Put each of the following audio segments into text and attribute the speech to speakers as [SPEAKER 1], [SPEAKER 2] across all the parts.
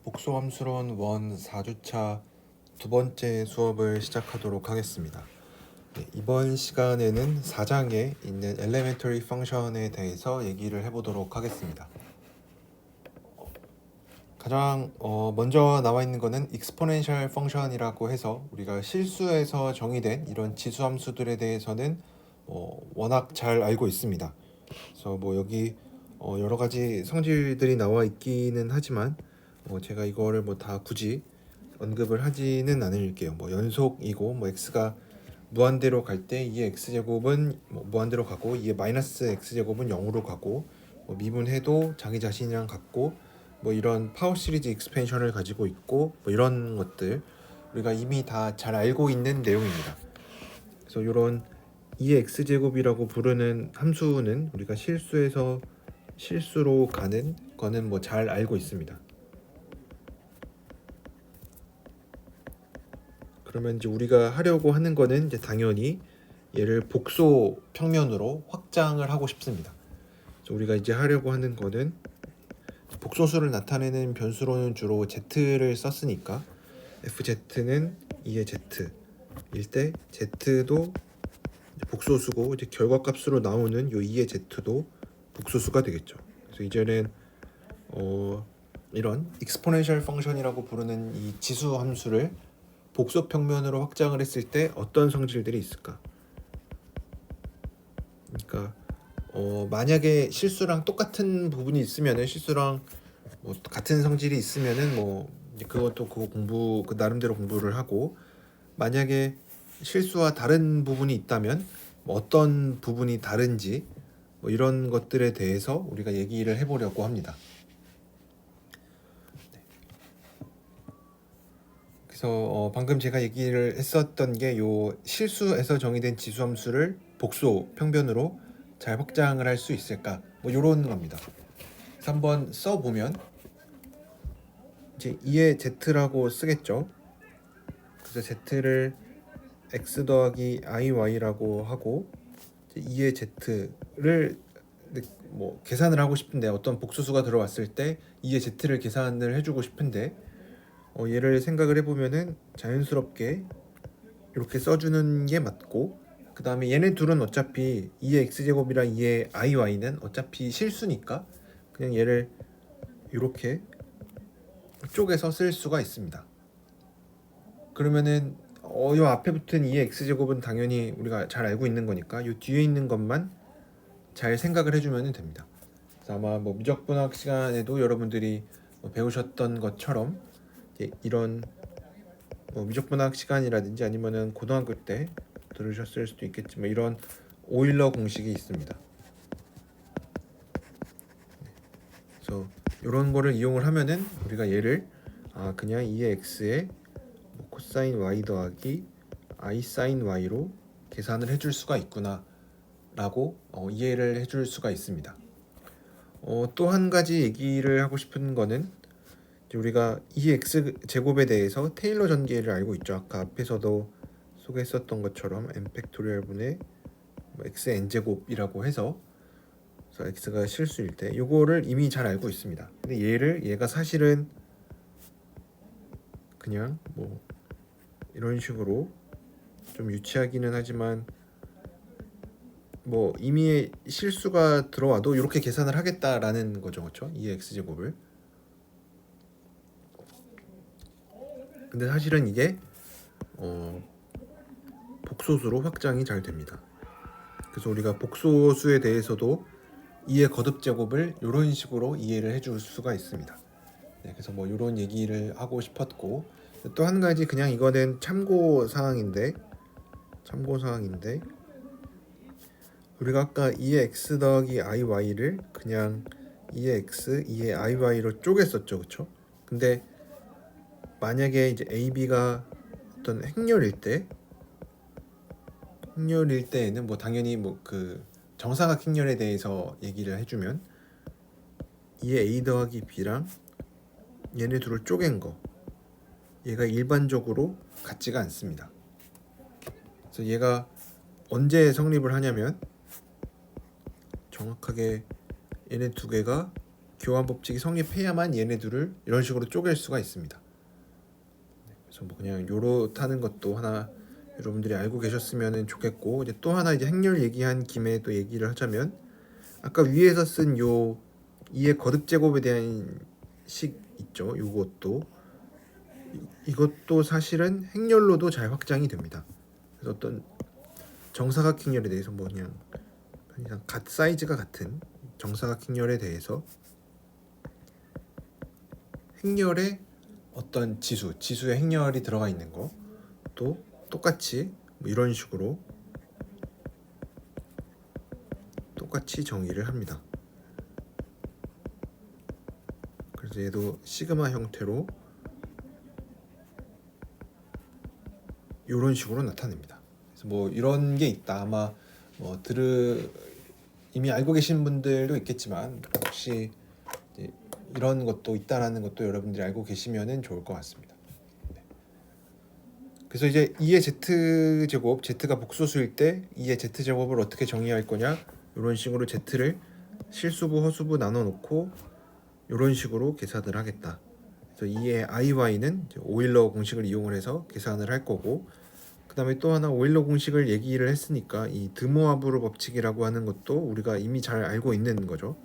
[SPEAKER 1] 복소함수론 1 4주차 두 번째 수업을 시작하도록 하겠습니다. 이번 시간에는 4장에 있는 Elementary Function에 대해서 얘기를 해보도록 하겠습니다. 가장 먼저 나와 있는 거는 Exponential Function이라고 해서 우리가 실수에서 정의된 이런 지수함수들에 대해서는 워낙 잘 알고 있습니다. 그래서 여기 여러 가지 성질들이 나와 있기는 하지만 제가 이거를 다 굳이 언급을 하지는 않을게요. 연속이고 x가 무한대로 갈 때 2의 x제곱은 무한대로 가고 2의 마이너스 x제곱은 0으로 가고 미분해도 자기 자신이랑 같고 이런 파워 시리즈 익스펜션을 가지고 있고 이런 것들 우리가 이미 다 잘 알고 있는 내용입니다. 그래서 이런 2의 x제곱이라고 부르는 함수는 우리가 실수에서 실수로 가는 거는 잘 알고 있습니다. 그러면 이제 우리가 하려고 하는 거는 이제 당연히 얘를 복소 평면으로 확장을 하고 싶습니다. 그래서 우리가 이제 하려고 하는 거는 복소수를 나타내는 변수로는 주로 z를 썼으니까 fz는 2의 z일 때 z도 복소수고 이제 결과값으로 나오는 요 2의 z도 복소수가 되겠죠. 그래서 이제는 이런 exponential function이라고 부르는 이 지수 함수를 복소 평면으로 확장을 했을 때 어떤 성질들이 있을까? 그러니까 만약에 실수랑 똑같은 부분이 있으면은 실수랑 같은 성질이 있으면은 이제 그것도 그 나름대로 공부를 하고, 만약에 실수와 다른 부분이 있다면 어떤 부분이 다른지 이런 것들에 대해서 우리가 얘기를 해보려고 합니다. 그래서 방금 제가 얘기를 했었던 게 요 실수에서 정의된 지수함수를 복소 평변으로 잘 확장을 할 수 있을까 요런 겁니다. 그래서 한번 써보면 이제 2의 z라고 쓰겠죠. 그래서 z를 x 더하기 iy라고 하고 2의 z를 계산을 하고 싶은데, 어떤 복수수가 들어왔을 때 2의 z를 계산을 해주고 싶은데 얘를 생각을 해보면은 자연스럽게 이렇게 써주는 게 맞고, 그 다음에 얘네 둘은 어차피 2의 x제곱이랑 2의 iy는 어차피 실수니까 그냥 얘를 이렇게 쪼개서 쓸 수가 있습니다. 그러면은 요 앞에 붙은 2의 x제곱은 당연히 우리가 잘 알고 있는 거니까 요 뒤에 있는 것만 잘 생각을 해주면 됩니다. 그래서 아마 미적분학 시간에도 여러분들이 배우셨던 것처럼 이런 미적분학 시간이라든지 아니면은 고등학교 때 들으셨을 수도 있겠지만 이런 오일러 공식이 있습니다. 그래서 이런 거를 이용을 하면은 우리가 얘를 그냥 2의 x에 코사인 y 더하기 i 사인 y로 계산을 해줄 수가 있구나 라고 이해를 해줄 수가 있습니다. 또 한 가지 얘기를 하고 싶은 거는 우리가 이 x 제곱에 대해서 테일러 전개를 알고 있죠. 아까 앞에서도 소개했었던 것처럼 n 팩토리얼 분의 x n 제곱이라고 해서 그래서 x가 실수일 때 요거를 이미 잘 알고 있습니다. 근데 얘가 사실은 그냥 이런 식으로 좀 유치하기는 하지만 이미 실수가 들어와도 이렇게 계산을 하겠다라는 거죠, 그렇죠? 이 x 제곱을. 근데 사실은 이게 복소수로 확장이 잘 됩니다. 그래서 우리가 복소수에 대해서도 2의 거듭제곱을 이런 식으로 이해를 해줄 수가 있습니다. 그래서 이런 얘기를 하고 싶었고, 또 한 가지 그냥 이거는 참고 사항인데 우리가 아까 2의 x 더하기 iy를 그냥 2의 x, 2의 iy로 쪼갰었죠, 그렇죠? 근데 만약에 이제 ab가 어떤 행렬일 때에는 당연히 그 정사각 행렬에 대해서 얘기를 해주면 2의 a 더하기 b랑 얘네 둘을 쪼갠 거, 얘가 일반적으로 같지가 않습니다. 그래서 얘가 언제 성립을 하냐면 정확하게 얘네 두 개가 교환 법칙이 성립해야만 얘네들을 이런 식으로 쪼갤 수가 있습니다. 그래서 뭐 그냥 요렇다는 것도 하나 여러분들이 알고 계셨으면 좋겠고, 이제 또 하나 이제 행렬 얘기한 김에 또 얘기를 하자면, 아까 위에서 쓴 요 2의 거듭 제곱에 대한 식 있죠. 요것도 이것도 사실은 행렬로도 잘 확장이 됩니다. 그래서 어떤 정사각행렬에 대해서 뭐 그냥 사이즈가 같은 정사각행렬에 대해서 행렬에 어떤 지수의 행렬이 들어가 있는 것도 똑같이 뭐 이런 식으로 똑같이 정의를 합니다. 그래서 얘도 시그마 형태로 이런 식으로 나타냅니다. 그래서 뭐 이런 게 있다. 아마 뭐 이미 알고 계신 분들도 있겠지만 혹시 이런 것도 있다라는 것도 여러분들이 알고 계시면은 좋을 것 같습니다. 네. 그래서 이제 2의 z 제곱, z가 복소수일 때 2의 z 제곱을 어떻게 정의할 거냐? 이런 식으로 z를 실수부, 허수부 나눠 놓고 이런 식으로 계산을 하겠다. 그래서 2의 IY는 오일러 공식을 이용을 해서 계산을 할 거고, 그 다음에 또 하나 오일러 공식을 얘기를 했으니까 이 드모아브르 법칙이라고 하는 것도 우리가 이미 잘 알고 있는 거죠.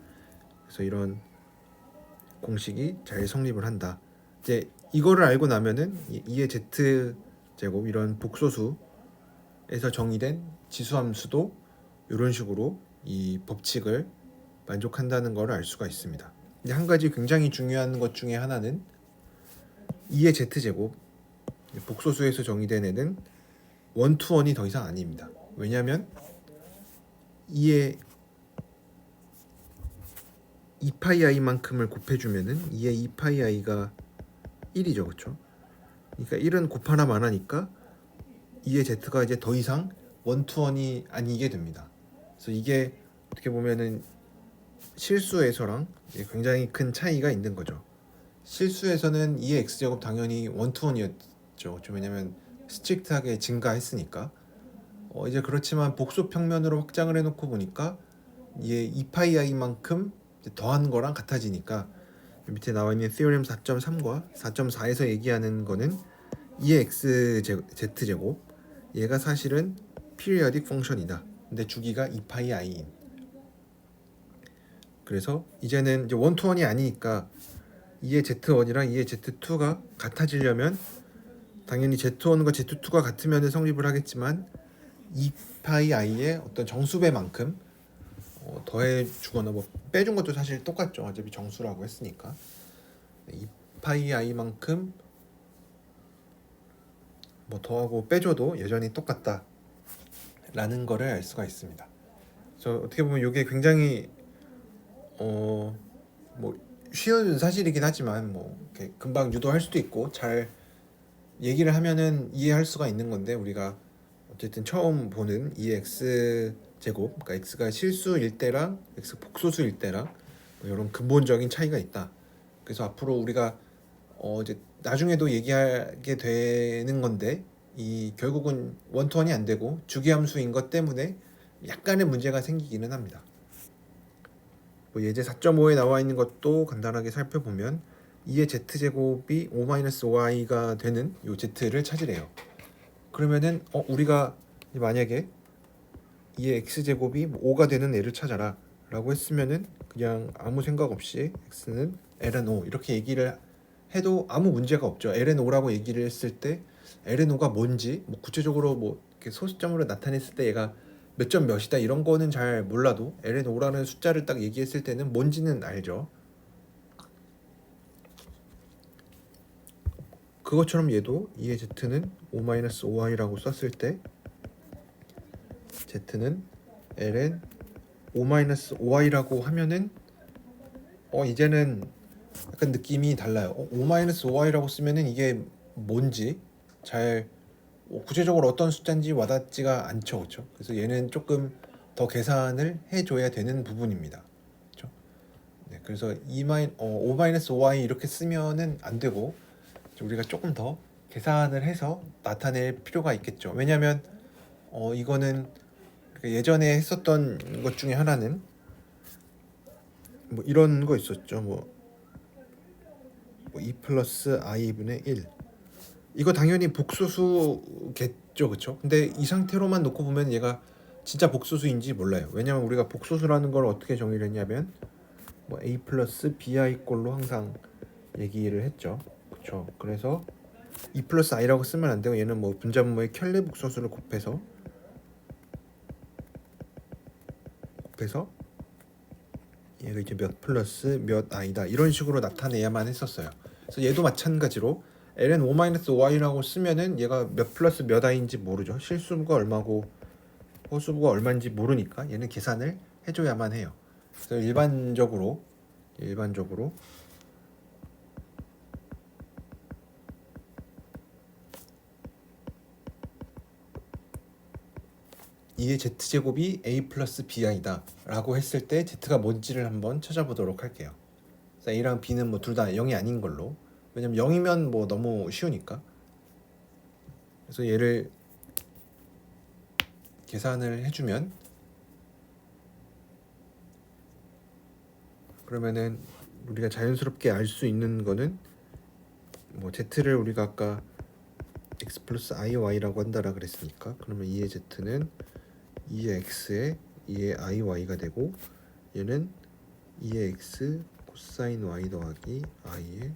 [SPEAKER 1] 그래서 이런 공식이 잘 성립을 한다. 이제 이거를 알고 나면은 2의 z 제곱 이런 복소수에서 정의된 지수함수도 이런 식으로 이 법칙을 만족한다는 것을 알 수가 있습니다. 이제 한 가지 굉장히 중요한 것 중에 하나는 2의 z제곱 복소수에서 정의된 애는 원투원이 더 이상 아닙니다. 왜냐하면 2의 2파이 i만큼을 곱해주면은 2의 2파이 i가 1이죠, 그렇죠? 그러니까 1은 곱하나 마나니까 2의 z가 이제 더 이상 원투원이 아니게 됩니다. 그래서 이게 어떻게 보면은 실수에서랑 굉장히 큰 차이가 있는 거죠. 실수에서는 2의 x제곱 당연히 원투원이었죠. 왜냐면 스트릭트하게 증가했으니까. 이제 그렇지만 복소 평면으로 확장을 해놓고 보니까 2의 2파이 i만큼 더한 거랑 같아지니까 밑에 나와 있는 theorem 4.3과 4.4에서 얘기하는 거는 2의 x z제곱 얘가 사실은 periodic function이다. 근데 주기가 2파이 i인. 그래서 이제는 이제 원투원이 아니니까 2의 z1이랑 2의 z2가 같아지려면 당연히 z1과 z2가 같으면 성립을 하겠지만 2파이 i의 어떤 정수배만큼 더해 주거나 뭐 빼준 것도 사실 똑같죠. 어차피 정수라고 했으니까 2파이 i만큼 뭐 더하고 빼줘도 여전히 똑같다라는 거를 알 수가 있습니다. 그래서 어떻게 보면 이게 굉장히 뭐 쉬운 사실이긴 하지만 뭐 이렇게 금방 유도할 수도 있고 잘 얘기를 하면은 이해할 수가 있는 건데, 우리가 어쨌든 처음 보는 이 x 제곱, 그러니까 x가 실수일 때랑 x 복소수일 때랑 뭐 이런 근본적인 차이가 있다. 그래서 앞으로 우리가 이제 나중에도 얘기하게 되는 건데, 이 결국은 원투원이 안 되고 주기함수인 것 때문에 약간의 문제가 생기기는 합니다. 뭐 예제 4.5에 나와 있는 것도 간단하게 살펴보면 2의 z제곱이 5-5i가 되는 요 z를 찾으래요. 그러면은 우리가 만약에 2의 x제곱이 5가 되는 애를 찾아라 라고 했으면은 그냥 아무 생각 없이 x는 ln 5 이렇게 얘기를 해도 아무 문제가 없죠. ln 5라고 얘기를 했을 때 ln 5가 뭔지 뭐 구체적으로 뭐 이렇게 소수점으로 나타냈을 때 얘가 몇 점 몇이다 이런 거는 잘 몰라도 ln 5라는 숫자를 딱 얘기했을 때는 뭔지는 알죠. 그것처럼 얘도 2의 z는 5-5i라고 썼을 때 z는 ln 5-5i라고 하면은 이제는 약간 느낌이 달라요. 5-5i라고 쓰면은 이게 뭔지 잘 구체적으로 어떤 숫자인지 와닿지가 않죠, 그렇죠? 그래서 얘는 조금 더 계산을 해줘야 되는 부분입니다, 그렇죠? 네, 그래서 5-5i 이렇게 쓰면은 안 되고 우리가 조금 더 계산을 해서 나타낼 필요가 있겠죠. 왜냐하면 이거는 예전에 했었던 것 중에 하나는 뭐 이런 거 있었죠. 뭐 2 플러스 i분의 1. 이거 당연히 복소수겠죠, 그쵸? 근데 이 상태로만 놓고 보면 얘가 진짜 복소수인지 몰라요. 왜냐면 우리가 복소수라는 걸 어떻게 정의를 했냐면 뭐 a 플러스 bi 꼴로 항상 얘기를 했죠, 그쵸? 그래서 2 플러스 i라고 쓰면 안 되고 얘는 뭐 분자분모의 켤레 복소수를 곱해서 얘가 이제 몇 플러스 몇 i다 이런 식으로 나타내야만 했었어요. 그래서 얘도 마찬가지로 ln 5-5i라고 쓰면은 얘가 몇 플러스 몇 i인지 모르죠. 실수가 얼마고 허수부가 얼마인지 모르니까 얘는 계산을 해줘야만 해요. 그래서 일반적으로 2의 z제곱이 a 플러스 bi다 라고 했을 때 z가 뭔지를 한번 찾아보도록 할게요. 그래서 a랑 b는 뭐 둘 다 0이 아닌 걸로, 왜냐면 0이면 뭐 너무 쉬우니까. 그래서 얘를 계산을 해주면, 그러면은 우리가 자연스럽게 알 수 있는 거는 뭐 z를 우리가 아까 x 플러스 iy라고 한다라 그랬으니까, 그러면 2의 z는 2의 x에 2의 iy가 되고, 얘는 2의 x 코사인 y 더하기 i에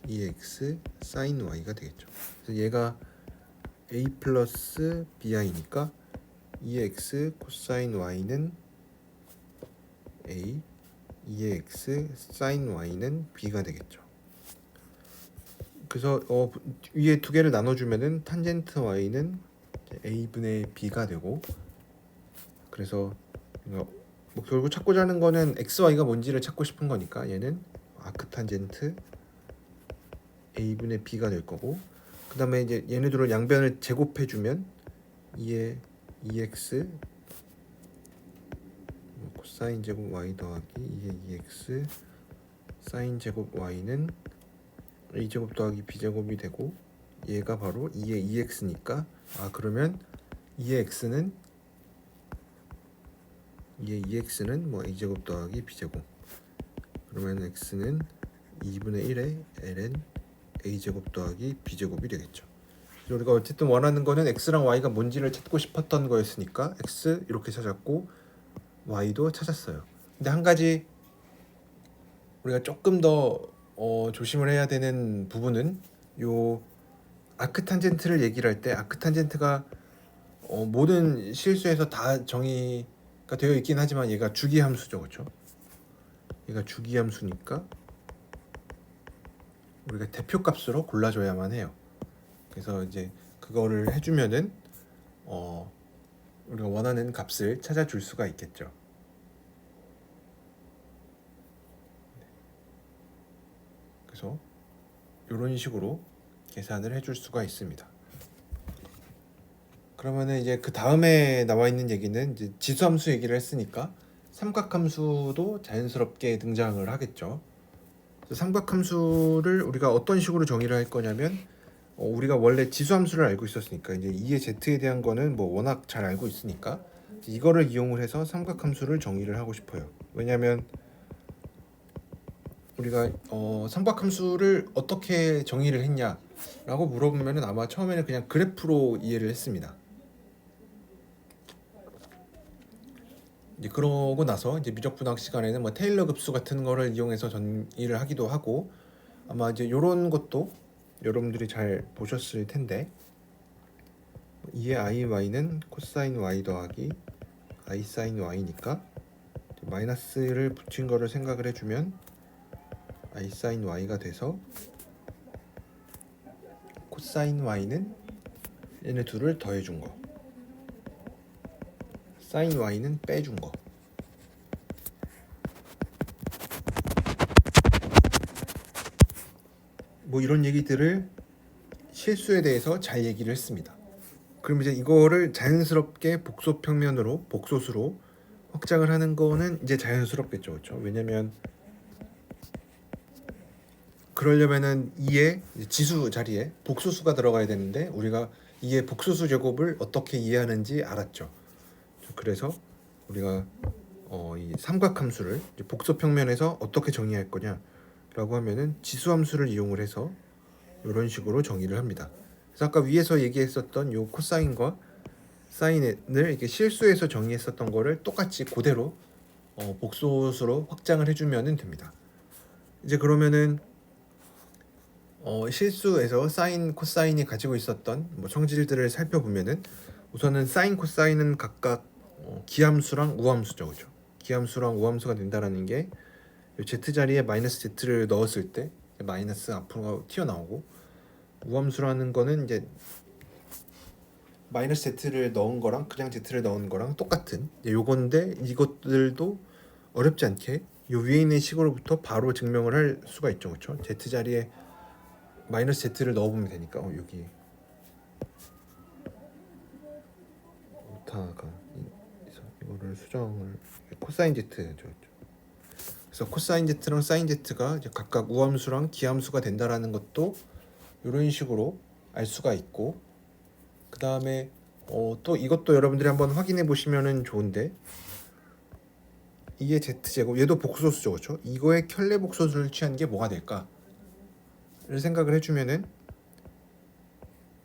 [SPEAKER 1] 2의 x 사인 y가 되겠죠. 그래서 얘가 a 플러스 bi니까 2의 x 코사인 y는 a, 2의 x 사인 y는 b가 되겠죠. 그래서 위에 두 개를 나눠주면은 탄젠트 y는 a분의 b가 되고, 그래서 뭐 결국 찾고자 하는 거는 xy가 뭔지를 찾고 싶은 거니까 얘는 아크탄젠트 a분의 b가 될 거고, 그 다음에 이제 얘네들을 양변을 제곱해주면 2의 2x 코사인 제곱 y 더하기 2의 2x 사인 제곱 y는 a제곱 더하기 b제곱이 되고, 얘가 바로 2의 2x니까 그러면 2의 2x는 뭐 a제곱 더하기 b제곱, 그러면 x는 2분의 1의 ln a제곱 더하기 b제곱이 되겠죠. 우리가 어쨌든 원하는 거는 x랑 y가 뭔지를 찾고 싶었던 거였으니까 x 이렇게 찾았고 y도 찾았어요. 근데 한 가지 우리가 조금 더 조심을 해야 되는 부분은 요 아크탄젠트를 얘기를 할 때, 아크탄젠트가 모든 실수에서 다 정의가 되어 있긴 하지만 얘가 주기함수죠, 그렇죠? 얘가 주기함수니까 우리가 대표값으로 골라줘야만 해요. 그래서 이제 그거를 해주면은 우리가 원하는 값을 찾아줄 수가 있겠죠. 그래서 이런 식으로 계산을 해줄 수가 있습니다. 그러면은 이제 그 다음에 나와 있는 얘기는 이제 지수함수 얘기를 했으니까 삼각함수도 자연스럽게 등장을 하겠죠. 삼각함수를 우리가 어떤 식으로 정의를 할 거냐면, 우리가 원래 지수함수를 알고 있었으니까 이제 2의 z에 대한 거는 뭐 워낙 잘 알고 있으니까 이거를 이용을 해서 삼각함수를 정의를 하고 싶어요. 왜냐하면 우리가 삼각함수를 어떻게 정의를 했냐라고 물어보면은 아마 처음에는 그냥 그래프로 이해를 했습니다. 이제 그러고 나서 이제 미적분학 시간에는 뭐 테일러 급수 같은 거를 이용해서 정의를 하기도 하고, 아마 이제 요런 것도 여러분들이 잘 보셨을 텐데, 2의 iy는 코사인 y 더하기 i 사인 y니까 마이너스를 붙인 거를 생각을 해주면 i 사인 y가 돼서, 코사인 y는 얘네 둘을 더해준 거, 사인 y는 빼준 거. 뭐 이런 얘기들을 실수에 대해서 잘 얘기를 했습니다. 그럼 이제 이거를 자연스럽게 복소평면으로, 복소수로 확장을 하는 거는 이제 자연스럽겠죠, 그렇죠? 왜냐면 그러려면은 2의 지수 자리에 복소수가 들어가야 되는데 우리가 2의 복소수 제곱을 어떻게 이해하는지 알았죠. 그래서 우리가 이 삼각함수를 이제 복소평면에서 어떻게 정의할 거냐라고 하면은 지수함수를 이용을 해서 이런 식으로 정의를 합니다. 그래서 아까 위에서 얘기했었던 요 코사인과 사인을 이렇게 실수해서 정의했었던 거를 똑같이 그대로 복소수로 확장을 해주면 됩니다. 이제 그러면은 실수에서 사인, 코사인이 가지고 있었던 뭐 성질들을 살펴보면은 우선은 사인, 코사인은 각각 기함수랑 우함수죠, 그죠? 기함수랑 우함수가 된다라는 게 z 자리에 마이너스 z를 넣었을 때 마이너스 앞으로 튀어나오고, 우함수라는 거는 이제 마이너스 z를 넣은 거랑 그냥 z를 넣은 거랑 똑같은 요건데, 이것들도 어렵지 않게 요 위에 있는 식으로부터 바로 증명을 할 수가 있죠, 그렇죠? z 자리에 마이너스 z를 넣어보면 되니까 여기 오타가 이거를 수정을 코사인 z죠. 그래서 코사인 z랑 사인 z가 이제 각각 우함수랑 기함수가 된다라는 것도 이런 식으로 알 수가 있고, 그 다음에 또 이것도 여러분들이 한번 확인해 보시면은 좋은데, 이게 z제곱, 얘도 복소수죠, 그렇죠? 이거의 켤레 복소수를 취한 게 뭐가 될까를 생각을 해주면은,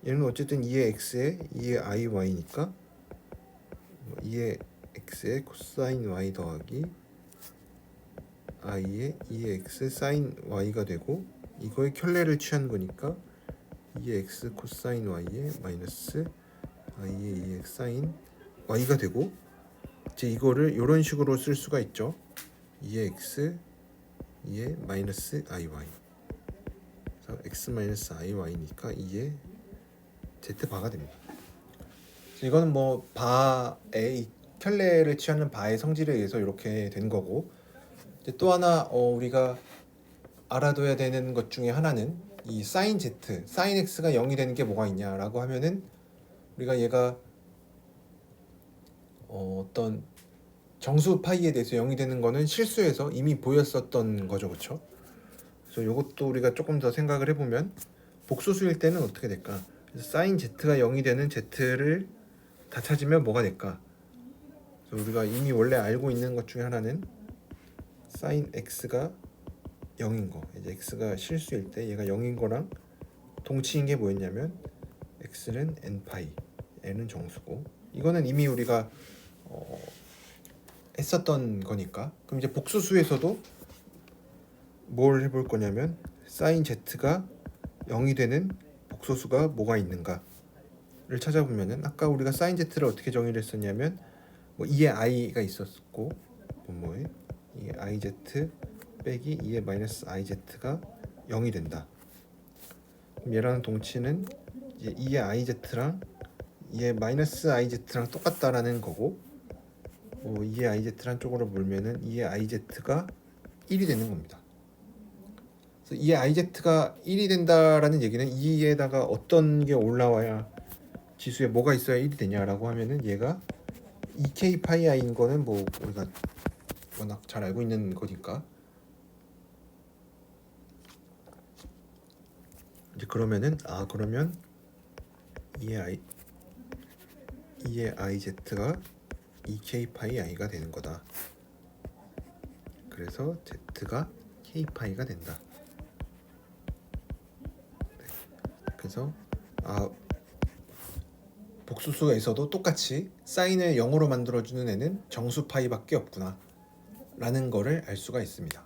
[SPEAKER 1] 얘는 어쨌든 2의 x에 2의 i y니까 2의 x에 코사인 y 더하기 i의 2의 x 사인 y가 되고, 이거의 켤레를 취한 거니까 2의 x 코사인 y에 마이너스 i의 2x 사인 y가 되고, 이제 이거를 이런 식으로 쓸 수가 있죠. 2의 x 2의 마이너스 iy, 그래서 x 마이너스 iy니까 2의 z바가 됩니다. 이거는 뭐 바의 켤레를 취하는 바의 성질에 의해서 이렇게 된 거고, 이제 또 하나 우리가 알아둬야 되는 것 중에 하나는 이 사인 z, 사인 x가 0이 되는 게 뭐가 있냐라고 하면은, 우리가 얘가 어떤 정수 파이에 대해서 0이 되는 거는 실수에서 이미 보였었던 거죠, 그렇죠? 그래서 이것도 우리가 조금 더 생각을 해보면, 복소수일 때는 어떻게 될까? 그래서 사인 z가 0이 되는 z를 다 찾으면 뭐가 될까? 그래서 우리가 이미 원래 알고 있는 것 중에 하나는 사인 x가 0인 거, 이제 x가 실수일 때 얘가 0인 거랑 동치인 게 뭐였냐면, x는 n파이, n은 정수고, 이거는 이미 우리가 했었던 거니까. 그럼 이제 복수수에서도 뭘 해볼 거냐면, 사인 z가 0이 되는 복소수가 뭐가 있는가를 찾아보면은, 아까 우리가 사인 z를 어떻게 정의를 했었냐면, 뭐 2의 i가 있었고, 뭐에 2의 iz 빼기 2의 마이너스 iz가 0이 된다. 그럼 얘랑 동치는 이제 2의 iz랑 2의 마이너스 iz랑 똑같다라는 거고, 2의 iz란 쪽으로 몰면은 2의 iz가 1이 되는 겁니다. 그래서 2의 iz가 1이 된다라는 얘기는 2에다가 어떤 게 올라와야, 지수에 뭐가 있어야 1이 되냐라고 하면은, 얘가 2k 파이 i인 거는 뭐 우리가 워낙 잘 알고 있는 거니까, 이제 그러면은 그러면 2의 iz가 2k 파이 i가 되는 거다. 그래서 z가 k 파이가 된다. 네. 그래서 복수수에서도 똑같이 사인을 0으로 만들어주는 애는 정수 파이밖에 없구나 라는 거를 알 수가 있습니다.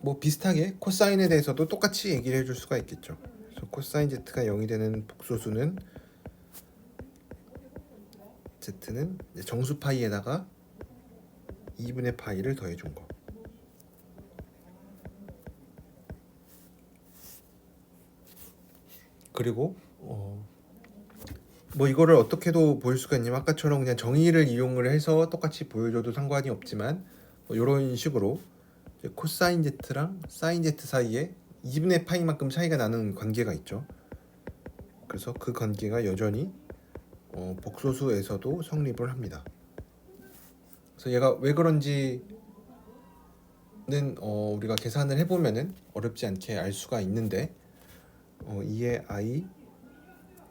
[SPEAKER 1] 뭐 비슷하게 코사인에 대해서도 똑같이 얘기를 해줄 수가 있겠죠. 그래서 코사인 z가 0이 되는 복소수는, z는 정수 파이에다가 2분의 파이를 더해준 거. 그리고 뭐 이거를 어떻게도 보일 수가 있냐면, 아까처럼 그냥 정의를 이용을 해서 똑같이 보여줘도 상관이 없지만, 뭐 이런 식으로 코사인 z랑 사인 z 사이에 2분의 파이만큼 차이가 나는 관계가 있죠. 그래서 그 관계가 여전히 복소수에서도 성립을 합니다. 그래서 얘가 왜 그런지는 우리가 계산을 해보면은 어렵지 않게 알 수가 있는데, 2의 i,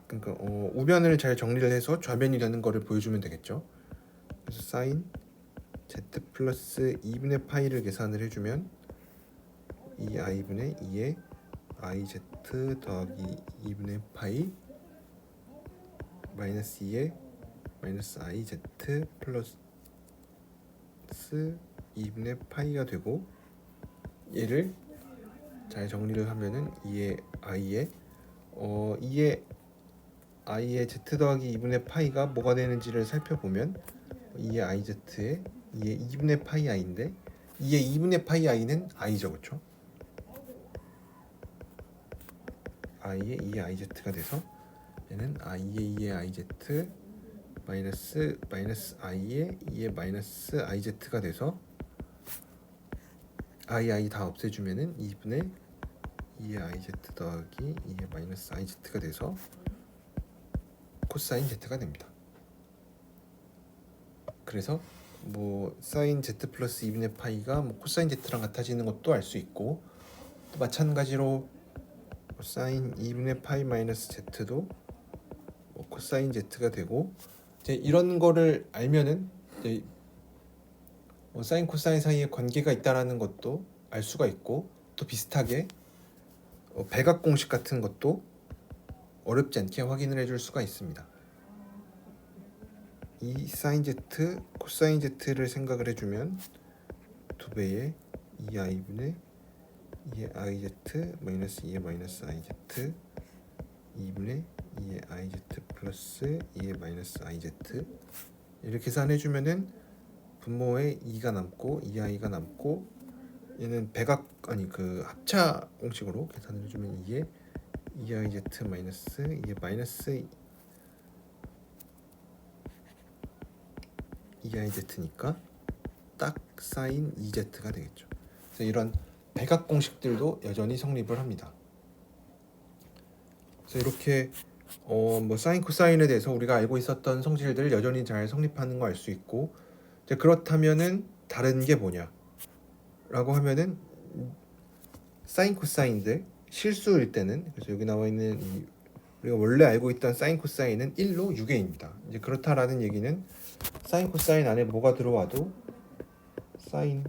[SPEAKER 1] 그러니까 우변을 잘 정리를 해서 좌변이 되는 거를 보여주면 되겠죠. 그래서 사인 z 플러스 2분의 파이를 계산을 해주면 이 i분의 2의 iz 더하기 2분의 파이 마이너스 2의 마이너스 iz 플러스 2분의 파이가 되고, 얘를 잘 정리를 하면은 2의 i의 2의 i의 z 더하기 2분의 파이가 뭐가 되는지를 살펴보면 2의 iz의 2의 2분의 파이 i인데 2의 2분의 파이 i는 i죠, 그렇죠? i의 2의 iz가 돼서 얘는 i의 2의 iz 마이너스 i의 2의 마이너스 iz가 돼서 i 다 없애주면은 2분의 2의 iz 더하기 2의 마이너스 iz가 돼서 코사인 z가 됩니다. 그래서 뭐 사인 z 플러스 2분의 파이가 뭐 코사인 z랑 같아지는 것도 알 수 있고, 또 마찬가지로 사인 2분의 파이 마이너스 z도 뭐 코사인 z가 되고, 이제 이런 거를 알면은 이제 사인 코사인 사이에 관계가 있다라는 것도 알 수가 있고, 또 비슷하게 백악 공식 같은 것도 어렵지 않게 확인을 해줄 수가 있습니다. 이 사인 z, 코사인 z를 생각을 해주면 2배의 2i분의 2의 iz 마이너스 2의 마이너스 iz 2분의 2의 iz 플러스 2의 마이너스 iz 이렇게 계산해주면은 분모에 2가 남고 2i가 남고, 얘는 백악 그 합차 공식으로 계산을 해주면 2의 2iz 마이너스 2의 마이너스 2iz니까 딱 사인 2z가 되겠죠. 그래서 이런 백악 공식들도 여전히 성립을 합니다. 그래서 이렇게 뭐 사인 코사인에 대해서 우리가 알고 있었던 성질들 여전히 잘 성립하는 거 알 수 있고, 이제 그렇다면은 다른 게 뭐냐라고 하면은 사인 코사인들 실수일 때는, 그래서 여기 나와 있는 우리가 원래 알고 있던 사인 코사인은 1로 6회입니다. 이제 그렇다라는 얘기는 사인 코사인 안에 뭐가 들어와도 사인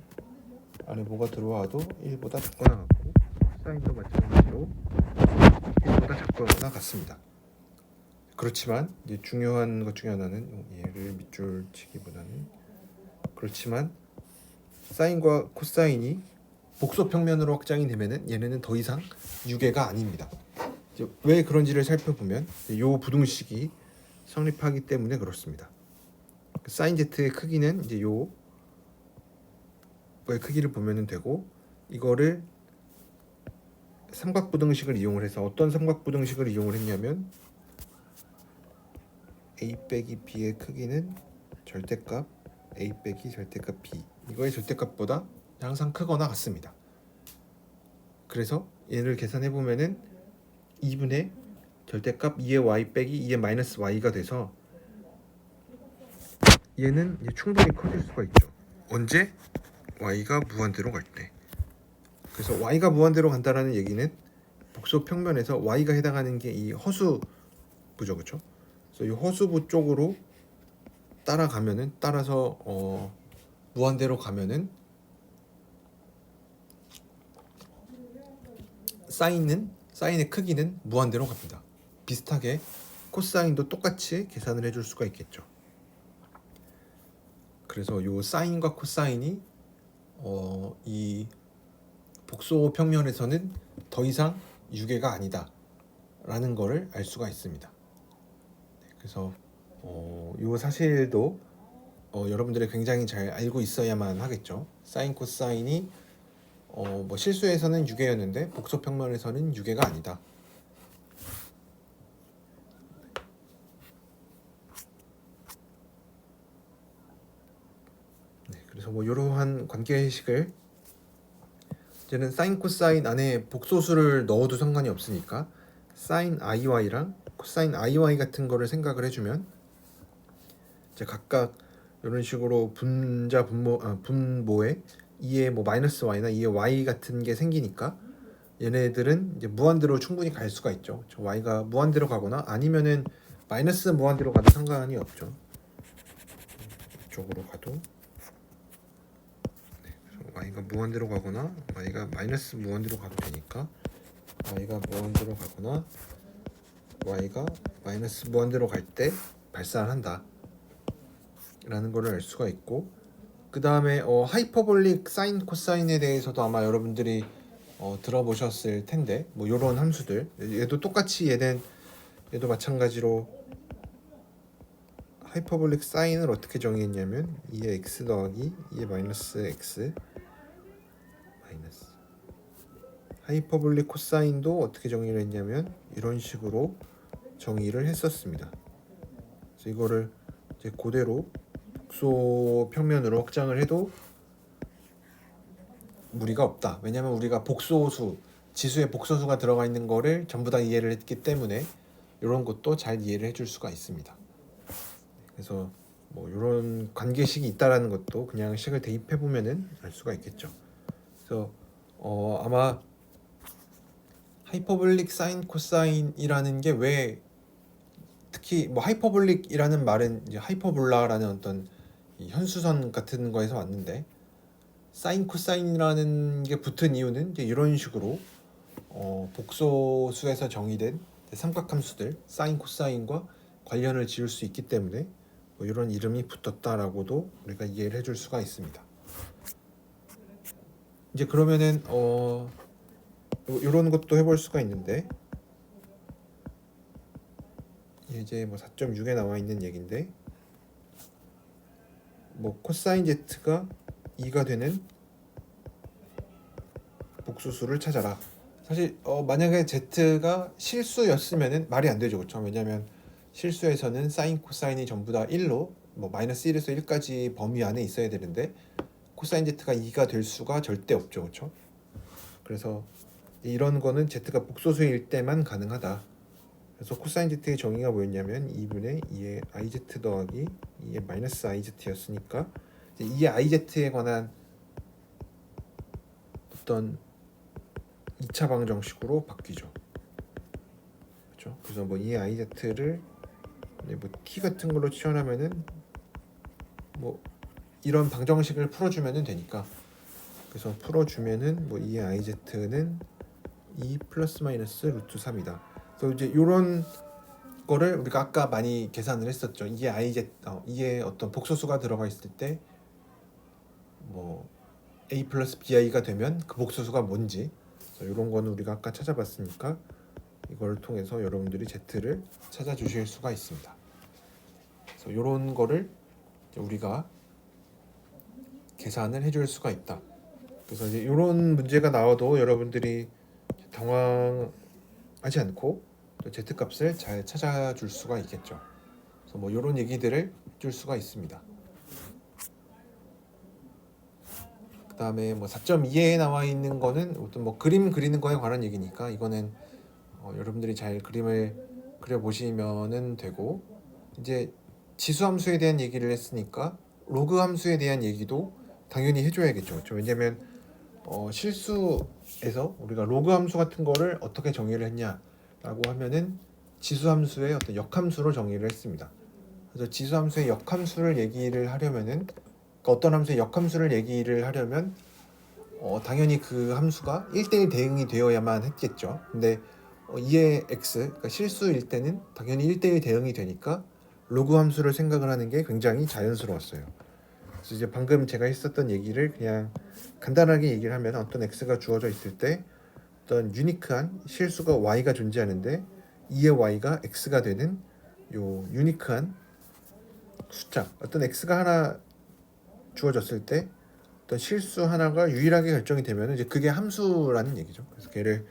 [SPEAKER 1] 안에 뭐가 들어와도 1보다 작거나 같고, 사인도 마찬가지로 1보다 작거나 같습니다. 그렇지만 이제 중요한 것 중에 하나는 얘를 밑줄 치기보다는, 그렇지만 사인과 코사인이 복소 평면으로 확장이 되면은 얘네는 더 이상 유계가 아닙니다. 이제 왜 그런지를 살펴보면 이 부등식이 성립하기 때문에 그렇습니다. 사인 z의 크기는 이제 요의 크기를 보면 되고, 이거를 삼각부등식을 이용을 해서, 어떤 삼각부등식을 이용을 했냐면 a 빼기 b의 크기는 절대값 a 빼기 절대값 b, 이거의 절대값보다 항상 크거나 같습니다. 그래서 얘를 계산해 보면은 2분의 절대값 2의 y 빼기 2의 마이너스 y가 돼서 얘는 충분히 커질 수가 있죠. 언제? y가 무한대로 갈 때. 그래서 y가 무한대로 간다라는 얘기는 복소 평면에서 y가 해당하는 게 이 허수부죠, 그렇죠? 그래서 이 허수부 쪽으로 따라가면은, 따라서 무한대로 가면은 사인의 크기는 무한대로 갑니다. 비슷하게 코사인도 똑같이 계산을 해줄 수가 있겠죠. 그래서 요 사인과 코사인이 이 복소 평면에서는 더 이상 유계가 아니다 라는 거를 알 수가 있습니다. 그래서 요 사실도 여러분들이 굉장히 잘 알고 있어야만 하겠죠. 사인 코사인이 뭐 실수에서는 유계였는데 복소 평면에서는 유계가 아니다. 네, 그래서 뭐 이러한 관계식을 이제는 사인 코사인 안에 복소수를 넣어도 상관이 없으니까 사인 iy랑 코사인 iy 같은 거를 생각을 해주면, 이제 각각 이런 식으로 분모에 2의 뭐 마이너스 y나 2의 y 같은 게 생기니까 얘네들은 이제 무한대로 충분히 갈 수가 있죠. y가 무한대로 가거나 아니면은 마이너스 무한대로 가도 상관이 없죠. 이쪽으로 가도 y가 무한대로 가거나 y가 마이너스 무한대로 가도 되니까 y가 무한대로 가거나 y가 마이너스 무한대로 갈 때 발산을 한다 라는 거를 알 수가 있고, 그 다음에 하이퍼볼릭 사인 코사인에 대해서도 아마 여러분들이 들어보셨을 텐데, 뭐 요런 함수들, 얘도 똑같이 얘도 마찬가지로 하이퍼볼릭 사인을 어떻게 정의했냐면 2의 x 더하기 2의 마이너스 x 마이너스, 하이퍼볼릭 코사인도 어떻게 정의를 했냐면 이런 식으로 정의를 했었습니다. 그래서 이거를 이제 그대로 복소 평면으로 확장을 해도 무리가 없다. 왜냐하면 우리가 복소수, 지수에 복소수가 들어가 있는 거를 전부 다 이해를 했기 때문에 이런 것도 잘 이해를 해줄 수가 있습니다. 그래서 뭐 이런 관계식이 있다라는 것도 그냥 식을 대입해 보면은 알 수가 있겠죠. 그래서 아마 하이퍼볼릭 사인 코사인이라는 게 왜 특히 뭐 하이퍼볼릭이라는 말은 이제 하이퍼볼라라는 어떤 이 현수선 같은 거에서 왔는데, 사인 코사인이라는 게 붙은 이유는 이제 이런 식으로 복소수에서 정의된 삼각함수들 사인 코사인과 관련을 지을 수 있기 때문에 뭐 이런 이름이 붙었다라고도 우리가 이해를 해줄 수가 있습니다. 이제 그러면은 이런 것도 해볼 수가 있는데, 이제 뭐 4.6에 나와 있는 얘긴데, 뭐 코사인 z가 2가 되는 복수수를 찾아라. 사실 만약에 z가 실수였으면은 말이 안 되죠, 그렇죠? 왜냐하면 실수에서는 사인 코사인이 전부 다 1로 뭐 마이너스 1에서 1까지 범위 안에 있어야 되는데 코사인 z가 2가 될 수가 절대 없죠, 그렇죠? 그래서 이런 거는 z가 복소수일 때만 가능하다. 그래서 코사인 z의 정의가 뭐였냐면 2분의 2의 iz 더하기 2의 마이너스 iz였으니까 이제 2의 iz에 관한 어떤 2차 방정식으로 바뀌죠. 그렇죠? 그래서 뭐 2의 iz를 뭐 t 같은 걸로 치환하면은 뭐 이런 방정식을 풀어주면은 되니까, 그래서 풀어주면은 뭐 2의 iz는 2 플러스 마이너스 루트 3이다. 그래서 이제 이런 거를 우리가 아까 많이 계산을 했었죠. 2의 iz, 2의 어떤 복소수가 들어가 있을 때 뭐 a 플러스 bi가 되면 그 복소수가 뭔지, 이런 거는 우리가 아까 찾아봤으니까 이걸 통해서 여러분들이 z를 찾아주실 수가 있습니다. 그래서 이런 거를 우리가 계산을 해줄 수가 있다. 그래서 이제 이런 문제가 나와도 여러분들이 당황하지 않고 z 값을 잘 찾아줄 수가 있겠죠. 그래서 뭐 이런 얘기들을 줄 수가 있습니다. 그 다음에 뭐 4.2에 나와 있는 거는 어떤 뭐 그림 그리는 거에 관한 얘기니까 이거는 여러분들이 잘 그림을 그려 보시면은 되고, 이제 지수 함수에 대한 얘기를 했으니까 로그 함수에 대한 얘기도 당연히 해줘야겠죠. 그렇죠? 왜냐면 실수에서 우리가 로그 함수 같은 거를 어떻게 정의를 했냐라고 하면은 지수 함수의 어떤 역함수로 정의를 했습니다. 그래서 지수 함수의 역함수를 얘기를 하려면은, 그러니까 어떤 함수의 역함수를 얘기를 하려면 당연히 그 함수가 1대1 대응이 되어야만 했겠죠. 근데 2의 x, 그러니까 실수일 때는 당연히 1대1 대응이 되니까 로그 함수를 생각을 하는 게 굉장히 자연스러웠어요. 그래서 이제 방금 제가 했었던 얘기를 그냥 간단하게 얘기를 하면, 어떤 x가 주어져 있을 때 어떤 유니크한 실수가 y가 존재하는데 2의 y가 x가 되는 요 유니크한 숫자, 어떤 x가 하나 주어졌을 때 어떤 실수 하나가 유일하게 결정이 되면 이제 그게 함수라는 얘기죠. 그래서 걔를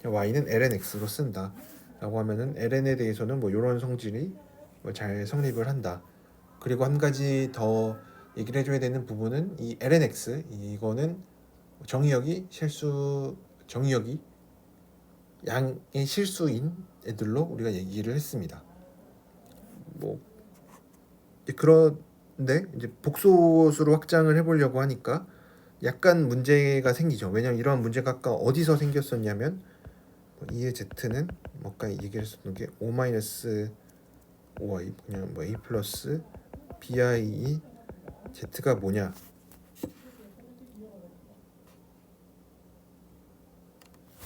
[SPEAKER 1] y는 lnx로 쓴다 라고 하면은 ln에 대해서는 뭐 이런 성질이 뭐 잘 성립을 한다. 그리고 한 가지 더 얘기를 해줘야 되는 부분은 이 lnx, 이거는 정의역이 양의 실수인 애들로 우리가 얘기를 했습니다. 뭐 그런데 이제 복소수로 확장을 해보려고 하니까 약간 문제가 생기죠. 왜냐면 이런 문제가 아까 어디서 생겼었냐면 2의 z는 뭐 아까 얘기를 했었던 게 5-5y 그냥 뭐 a 플러스 bi z가 뭐냐?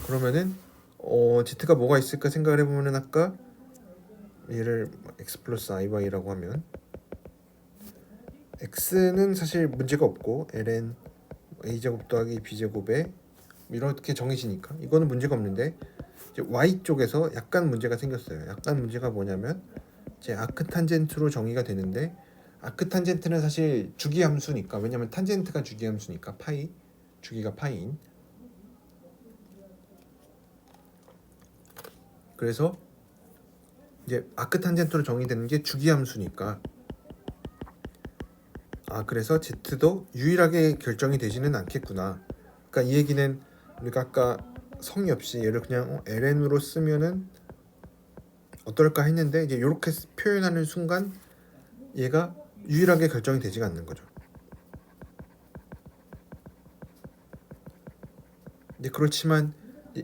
[SPEAKER 1] 그러면은 z가 뭐가 있을까 생각을 해보면은 아까 얘를 x 플러스 iy라고 하면 x는 사실 문제가 없고 ln a제곱 더하기 b제곱에 이렇게 정해지니까 이거는 문제가 없는데 이제 y 쪽에서 약간 문제가 생겼어요. 약간 문제가 뭐냐면 이제 아크탄젠트로 정의가 되는데 아크탄젠트는 사실 주기함수니까 왜냐면 탄젠트가 주기함수니까 파이 주기가 파이인 그래서 이제 아크탄젠트로 정의되는 게 주기함수니까 그래서 z도 유일하게 결정이 되지는 않겠구나. 그러니까 이 얘기는 우리가 아까 성의 없이 얘를 그냥 ln으로 쓰면은 어떨까 했는데 이제 이렇게 표현하는 순간 얘가 유일하게 결정이 되지가 않는 거죠. 근데 그렇지만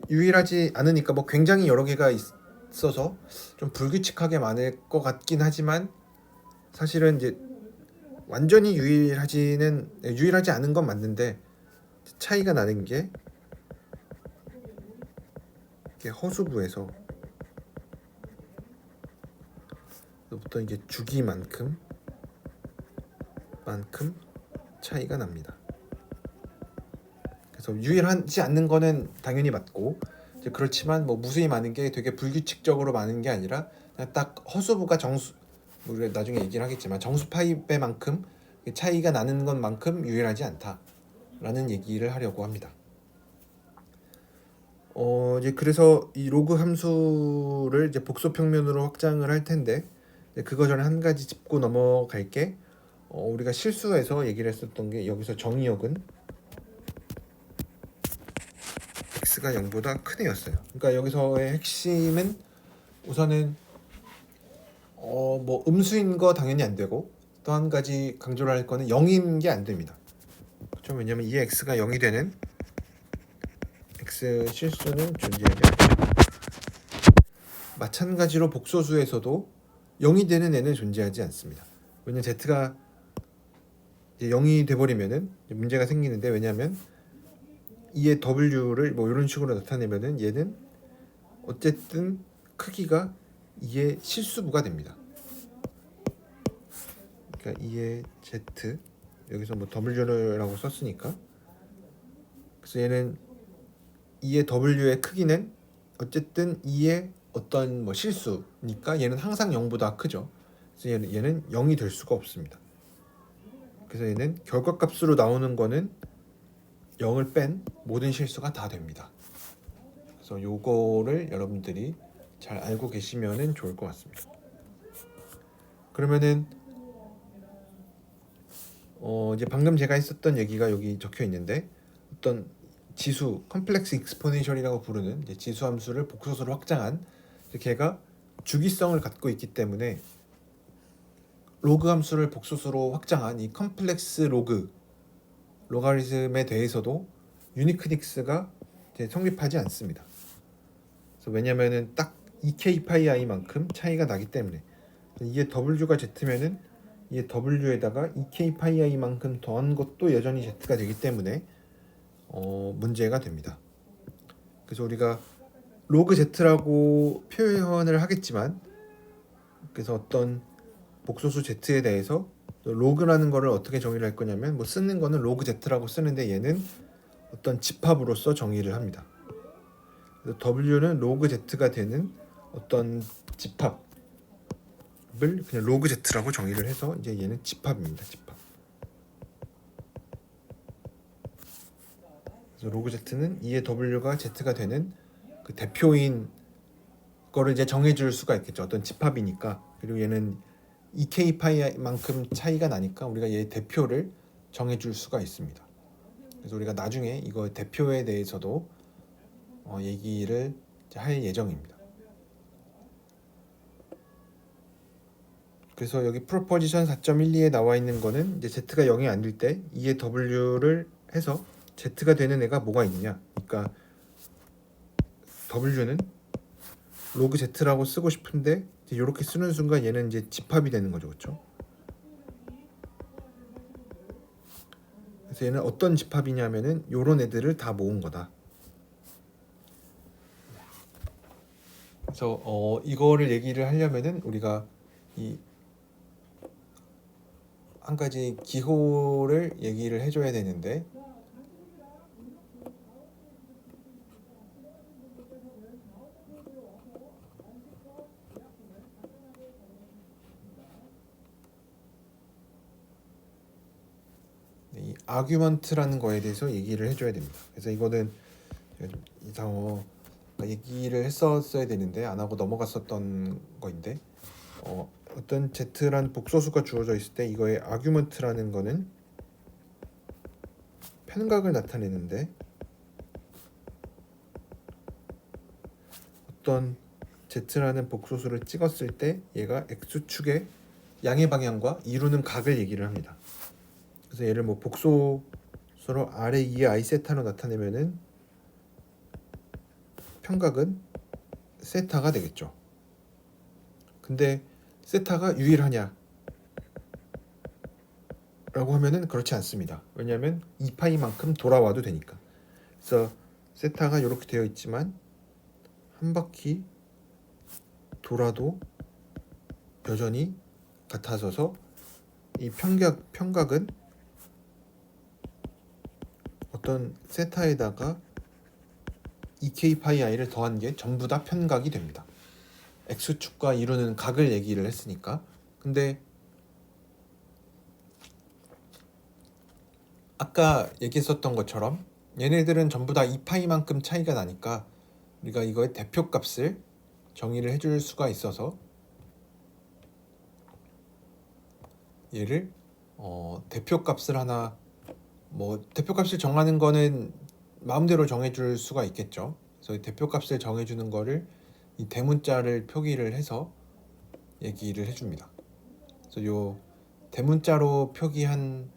[SPEAKER 1] 유일하지 않으니까 뭐 굉장히 여러 개가 있어서 좀 불규칙하게 많을 것 같긴 하지만 사실은 이제 완전히 유일하지 않은 건 맞는데 차이가 나는 게 허수부에서 부터 이제 주기만큼 차이가 납니다. 그래서 유일하지 않는 거는 당연히 맞고 이제 그렇지만 뭐 무수히 많은 게 되게 불규칙적으로 많은 게 아니라 그냥 딱 허수부가 정수 우리가 나중에 얘기를 하겠지만 정수 파이배만큼 차이가 나는 것만큼 유일하지 않다라는 얘기를 하려고 합니다. 이제 그래서 이 로그 함수를 이제 복소 평면으로 확장을 할 텐데 그거 전에 한 가지 짚고 넘어갈게. 우리가 실수해서 얘기를 했었던 게 여기서 정의역은 x가 0보다 큰 애였어요. 그러니까 여기서의 핵심은 우선은 뭐 음수인 거 당연히 안 되고 또 한 가지 강조를 할 거는 0인 게 안 됩니다. 그렇죠? 왜냐면 이 x가 0이 되는 x 실수는 존재하지 않죠. 마찬가지로 복소수에서도 0이 되는 애는 존재하지 않습니다. 왜냐면 z가 0이 돼버리면은 문제가 생기는데 왜냐면 이의 w를 뭐 이런 식으로 나타내면은 얘는 어쨌든 크기가 2의 실수부가 됩니다. 그러니까 2의 z 여기서 뭐 w라고 썼으니까 그래서 얘는 2의 w의 크기는 어쨌든 2의 어떤 뭐 실수니까 얘는 항상 0보다 크죠. 그래서 얘는 0이 될 수가 없습니다. 그래서 얘는 결과값으로 나오는 거는 0을 뺀 모든 실수가 다 됩니다. 그래서 요거를 여러분들이 잘 알고 계시면은 좋을 것 같습니다. 그러면은 이제 방금 제가 했었던 얘기가 여기 적혀 있는데 어떤 지수 컴플렉스 익스포넨셜이라고 부르는 이제 지수 함수를 복소수로 확장한 걔가 주기성을 갖고 있기 때문에 로그 함수를 복소수로 확장한 이 컴플렉스 로가리즘에 대해서도 유니크닉스가 성립하지 않습니다. 그래서 왜냐면은 딱 2k 파이 i만큼 차이가 나기 때문에 이게 w가 z면은 이게 w에다가 2k 파이 i만큼 더한 것도 여전히 z가 되기 때문에 문제가 됩니다. 그래서 우리가 로그 z라고 표현을 하겠지만 그래서 어떤 복소수 z에 대해서 로그라는 거를 어떻게 정의를 할 거냐면 뭐 쓰는 거는 로그 z라고 쓰는데 얘는 어떤 집합으로서 정의를 합니다. 그래서 w는 로그 z가 되는 어떤 집합을 그냥 로그 z라고 정의를 해서 이제 얘는 집합입니다. 집합. 그래서 로그 z는 2의 w가 z가 되는 그 대표인 거를 이제 정해줄 수가 있겠죠. 어떤 집합이니까. 그리고 얘는 2k 파이만큼 차이가 나니까 우리가 얘 대표를 정해줄 수가 있습니다. 그래서 우리가 나중에 이거 대표에 대해서도 얘기를 할 예정입니다. 그래서 여기 프로포지션 4.12에 나와 있는 거는 이제 z가 0이 아닐 때 2의 w를 해서 z가 되는 애가 뭐가 있느냐. 그러니까 w는 로그 z라고 쓰고 싶은데 이렇게 쓰는 순간 얘는 이제 집합이 되는 거죠, 그렇죠? 그래서 얘는 어떤 집합이냐면은 요런 애들을 다 모은 거다. 그래서 이거를 얘기를 하려면은 우리가 이 한 가지 기호를 얘기를 해줘야 되는데, 이 아규먼트라는 거에 대해서 얘기를 해줘야 됩니다. 그래서 이거는 이상호 얘기를 했었어야 되는데 안 하고 넘어갔었던 거인데, 어떤 Z라는 복소수가 주어져 있을 때 이거의 아규먼트라는 거는 편각을 나타내는데, 어떤 Z라는 복소수를 찍었을 때 얘가 X축의 양의 방향과 이루는 각을 얘기를 합니다. 그래서 얘를 뭐 복소수로 아래 2의 I 세타로 나타내면은 편각은 세타가 되겠죠. 근데 세타가 유일하냐 라고 하면은 그렇지 않습니다. 왜냐하면 2파이만큼 돌아와도 되니까. 그래서 세타가 이렇게 되어 있지만 한 바퀴 돌아도 여전히 같아져서 이 편각은 어떤 세타에다가 2k 파이 i를 더한 게 전부 다 편각이 됩니다. x축과 이루는 각을 얘기를 했으니까. 근데 아까 얘기했었던 것처럼 얘네들은 전부 다 2파이만큼 차이가 나니까 우리가 이거의 대표값을 정의를 해줄 수가 있어서 얘를 대표값을 하나, 뭐 대표값을 정하는 거는 마음대로 정해줄 수가 있겠죠. 그래서 이 대표값을 정해주는 거를 이 대문자를 표기를 해서 얘기를 해줍니다. 그래서 요 대문자로 표기한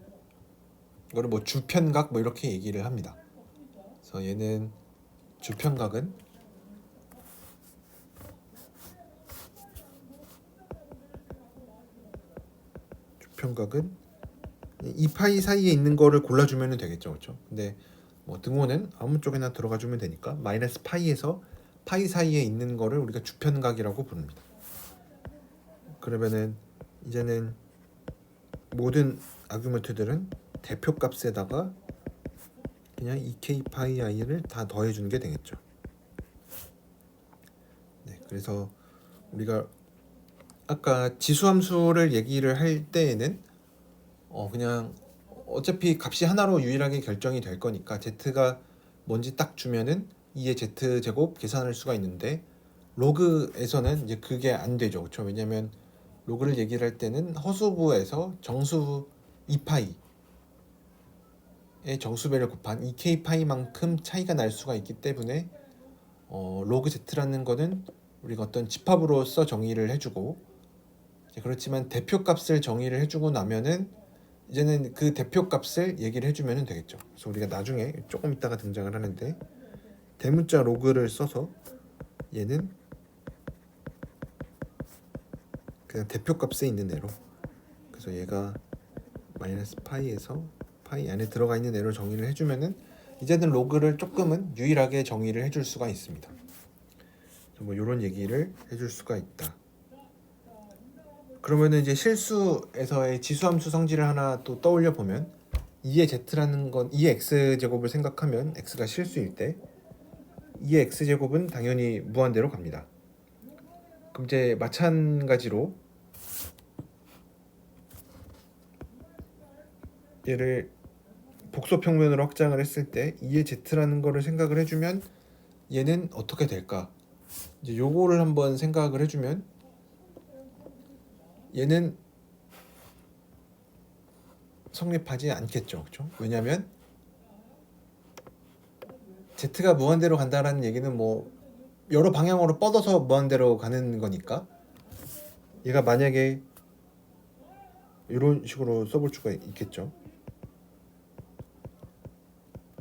[SPEAKER 1] 거를 뭐 주편각 뭐 이렇게 얘기를 합니다. 그래서 얘는 주편각은 이 파이 사이에 있는 거를 골라주면 되겠죠, 그렇죠? 근데 뭐 등호는 아무 쪽에나 들어가주면 되니까 마이너스 파이에서 파이 사이에 있는 거를 우리가 주편각이라고 부릅니다. 그러면은 이제는 모든 아규먼트들은 대표값에다가 그냥 2k 파이 i를 다 더해주는 게 되겠죠. 네, 그래서 우리가 아까 지수함수를 얘기를 할 때에는 그냥 어차피 값이 하나로 유일하게 결정이 될 거니까 z가 뭔지 딱 주면은 2의 z 제곱 계산할 수가 있는데, 로그에서는 이제 그게 안 되죠, 그렇죠? 왜냐면 로그를 얘기를 할 때는 허수부에서 정수 2파이의 정수배를 곱한 2k 파이만큼 차이가 날 수가 있기 때문에 로그 z라는 거는 우리가 어떤 집합으로서 정의를 해주고, 그렇지만 대표값을 정의를 해주고 나면은 이제는 그 대표값을 얘기를 해주면 되겠죠. 그래서 우리가 나중에 조금 있다가 등장을 하는데, 대문자 로그를 써서 얘는 그냥 대표값에 있는 애로, 그래서 얘가 마이너스 파이에서 파이 안에 들어가 있는 애로 정의를 해주면은 이제는 로그를 조금은 유일하게 정의를 해줄 수가 있습니다. 뭐 이런 얘기를 해줄 수가 있다. 그러면은 이제 실수에서의 지수함수 성질을 하나 또 떠올려 보면, 2의 z라는 건 2의 x 제곱을 생각하면 x가 실수일 때 2의 x 제곱은 당연히 무한대로 갑니다. 그럼 이제 마찬가지로 얘를 복소 평면으로 확장을 했을 때 2의 z라는 거를 생각을 해주면 얘는 어떻게 될까? 이제 요거를 한번 생각을 해주면 얘는 성립하지 않겠죠, 그렇죠? 왜냐하면 z가 무한대로 간다라는 얘기는 뭐 여러 방향으로 뻗어서 무한대로 가는 거니까, 얘가 만약에 이런 식으로 써볼 수가 있겠죠.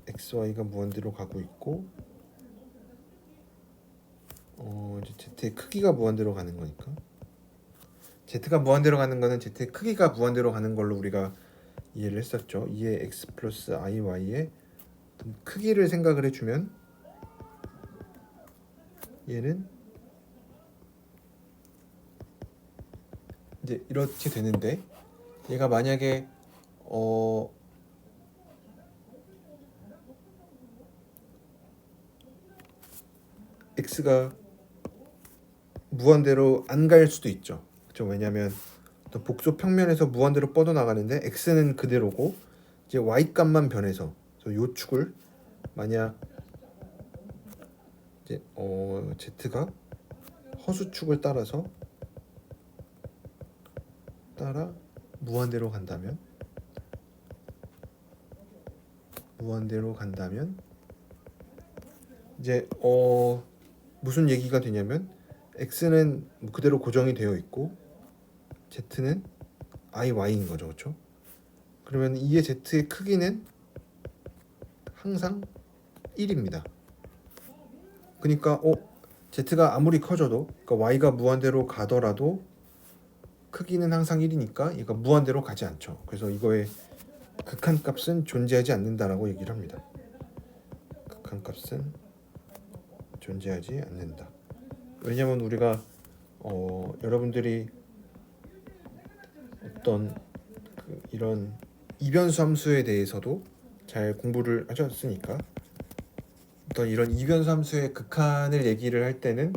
[SPEAKER 1] xy가 무한대로 가고 있고, 이제 z의 크기가 무한대로 가는 거니까, z가 무한대로 가는 거는 z의 크기가 무한대로 가는 걸로 우리가 이해를 했었죠. 2의 x 플러스 iy의 크기를 생각을 해주면 얘는 이제 이렇게 되는데, 얘가 만약에 x가 무한대로 안 갈 수도 있죠. 그렇죠? 왜냐하면 복소 평면에서 무한대로 뻗어나가는데 x는 그대로고 이제 y 값만 변해서 요 축을 만약 이제 z가 허수축을 따라 무한대로 간다면 이제 무슨 얘기가 되냐면 x는 그대로 고정이 되어 있고 z는 iy인 거죠. 그렇죠? 그러면 2의 z의 크기는 항상 1입니다. 그러니까 z가 아무리 커져도, 그러니까 y가 무한대로 가더라도 크기는 항상 1이니까 얘가 무한대로 가지 않죠. 그래서 이거의 극한값은 존재하지 않는다라고 얘기를 합니다. 극한값은 존재하지 않는다. 왜냐면 우리가 여러분들이 어떤 이런 이변수 함수에 대해서도 잘 공부를 하셨으니까, 어떤 이런 이변수 함수의 극한을 얘기를 할 때는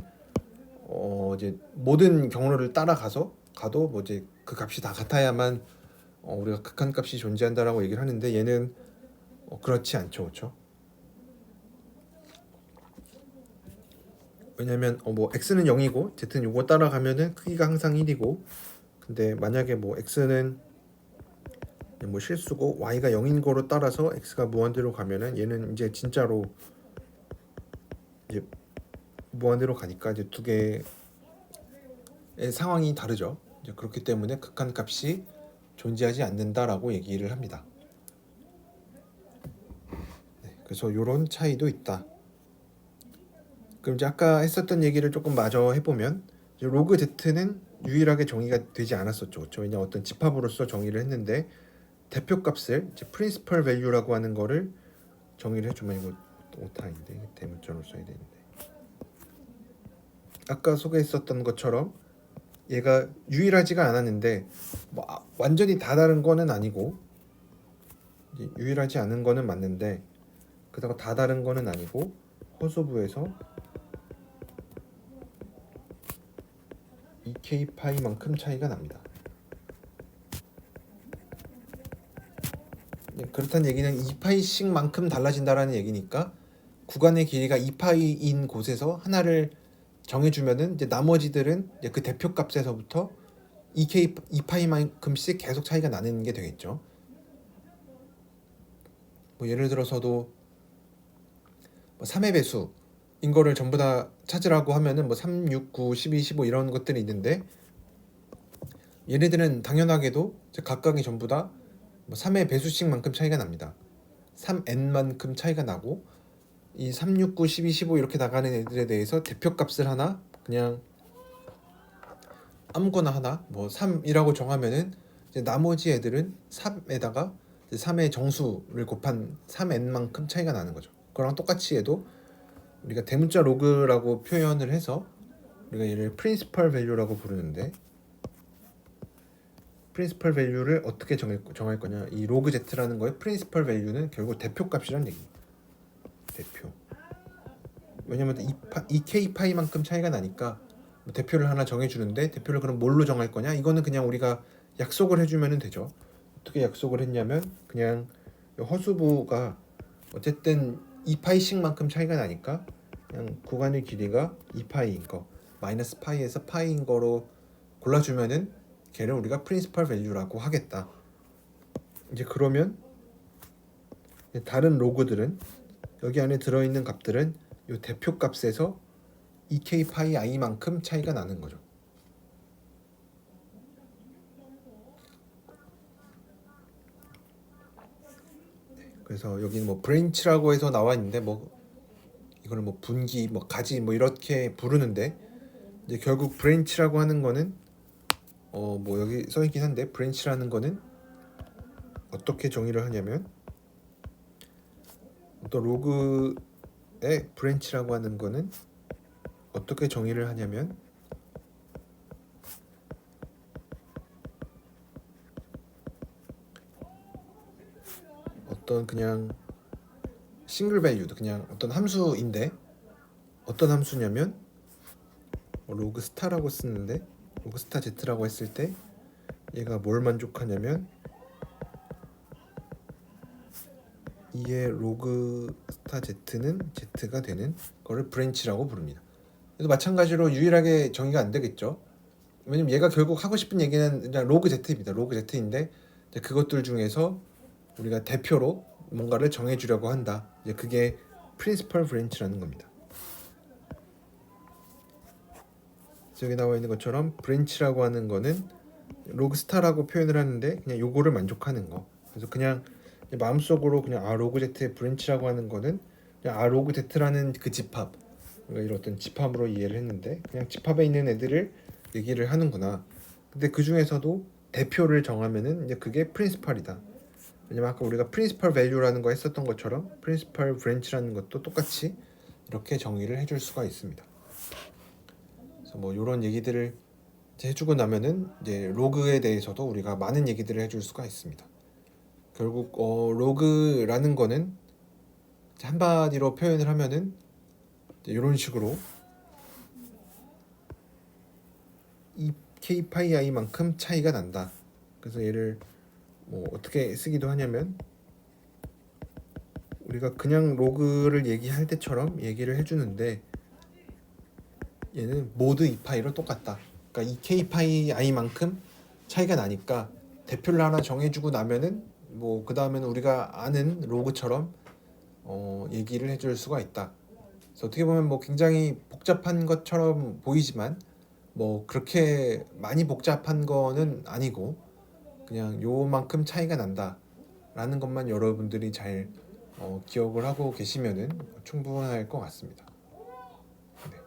[SPEAKER 1] 이제 모든 경로를 가도 뭐 이제 그 값이 다 같아야만 우리가 극한값이 존재한다라고 얘기를 하는데, 얘는 그렇지 않죠. 그렇죠? 왜냐면 뭐 x는 0이고 z는 요거 따라가면은 크기가 항상 1이고, 근데 만약에 뭐 x는 뭐 실수고 y가 0인 거로 따라서 x가 무한대로 가면은 얘는 이제 진짜로 이제 무한대로 가니까 이제 두 개의 상황이 다르죠. 이제 그렇기 때문에 극한값이 존재하지 않는다라고 얘기를 합니다. 네, 그래서 이런 차이도 있다. 그럼 이제 아까 했었던 얘기를 조금 마저 해보면, 이제 로그 z는 유일하게 정의가 되지 않았었죠. 그렇죠? 왜냐 어떤 집합으로서 정의를 했는데 대표값을 이제 principal value라고 하는 거를 정의를 해주면, 이거 오타인데 대문자로 써야 되는데, 아까 소개했었던 것처럼 얘가 유일하지가 않았는데 뭐 완전히 다 다른 거는 아니고, 이제 유일하지 않은 거는 맞는데 그다가 다 다른 거는 아니고 허소부에서 2k 파이만큼 차이가 납니다. 그렇다는 얘기는 2파이씩만큼 달라진다라는 얘기니까, 구간의 길이가 2파이인 곳에서 하나를 정해주면은 이제 나머지들은 이제 그 대표값에서부터 2파이만큼씩 계속 차이가 나는 게 되겠죠. 뭐 예를 들어서도 뭐 3의 배수인 거를 전부 다 찾으라고 하면은 뭐 3, 6, 9, 12, 15 이런 것들이 있는데, 얘네들은 당연하게도 각각이 전부 다 뭐 3의 배수씩만큼 차이가 납니다. 3n만큼 차이가 나고, 이 3, 6, 9, 12, 15 이렇게 나가는 애들에 대해서 대표값을 하나 그냥 아무거나 하나 뭐 3이라고 정하면은 이제 나머지 애들은 3에다가 3의 정수를 곱한 3n만큼 차이가 나는 거죠. 그거랑 똑같이 해도 우리가 대문자 로그라고 표현을 해서 우리가 얘를 principal value라고 부르는데, principal value를 어떻게 정할 거냐, 이 로그 z라는 거의 principal value는 결국 대표값이라는 얘기입니다. 대표. 왜냐면 2k 파이만큼 차이가 나니까 뭐 대표를 하나 정해주는데, 대표를 그럼 뭘로 정할 거냐, 이거는 그냥 우리가 약속을 해주면 되죠. 어떻게 약속을 했냐면, 그냥 허수부가 어쨌든 2파이씩만큼 차이가 나니까 그냥 구간의 길이가 2파이인 거 마이너스 파이에서 파이인 거로 골라주면은 걔를 우리가 principal value라고 하겠다. 이제 그러면 다른 로그들은, 여기 안에 들어있는 값들은 이 대표값에서 2k 파이 i만큼 차이가 나는 거죠. 그래서 여기는 뭐 브랜치라고 해서 나와 있는데, 뭐 이거는 뭐 분기, 뭐 가지, 뭐 이렇게 부르는데, 이제 결국 브랜치라고 하는 거는 뭐 여기 써 있긴 한데, 브랜치라는 거는 어떻게 정의를 하냐면 어떤 로그의 브랜치라고 하는 거는 어떻게 정의를 하냐면 어떤 그냥 싱글 밸류도 그냥 어떤 함수인데 어떤 함수냐면 로그 스타라고 쓰는데 로그 스타 z라고 했을 때 얘가 뭘 만족하냐면 이의 로그 스타 z는 z가 되는 거를 브랜치라고 부릅니다. 그래서 마찬가지로 유일하게 정의가 안 되겠죠. 왜냐면 얘가 결국 하고 싶은 얘기는 그냥 로그 z입니다. 로그 z인데 그것들 중에서 우리가 대표로 뭔가를 정해주려고 한다. 이제 그게 프린시펄 브랜치라는 겁니다. 여기 나와 있는 것처럼 브랜치라고 하는 거는 로그 스타라고 표현을 하는데 그냥 요거를 만족하는 거. 그래서 그냥 마음속으로 그냥 로그 z의 브랜치라고 하는 거는 그냥 로그 z라는 그 집합, 이런 어떤 집합으로 이해를 했는데 그냥 집합에 있는 애들을 얘기를 하는구나. 근데 그 중에서도 대표를 정하면은 이제 그게 프린시펄이다. 왜냐면 아까 우리가 프린시펄 밸류라는 거 했었던 것처럼 프린시펄 브랜치라는 것도 똑같이 이렇게 정의를 해줄 수가 있습니다. 그래서 뭐 이런 얘기들을 해주고 나면은 이제 로그에 대해서도 우리가 많은 얘기들을 해줄 수가 있습니다. 결국 로그라는 거는 한마디로 표현을 하면은 이런 식으로 이 k 파이 i만큼 차이가 난다. 그래서 얘를 뭐 어떻게 쓰기도 하냐면 우리가 그냥 로그를 얘기할 때처럼 얘기를 해주는데 얘는 모드 2파이로 똑같다. 그러니까 이 k 파이 i만큼 차이가 나니까 대표를 하나 정해주고 나면은 뭐 그 다음에는 우리가 아는 로그처럼 얘기를 해줄 수가 있다. 그래서 어떻게 보면 뭐 굉장히 복잡한 것처럼 보이지만 뭐 그렇게 많이 복잡한 거는 아니고 그냥 요만큼 차이가 난다라는 것만 여러분들이 잘 기억을 하고 계시면은 충분할 것 같습니다. 네.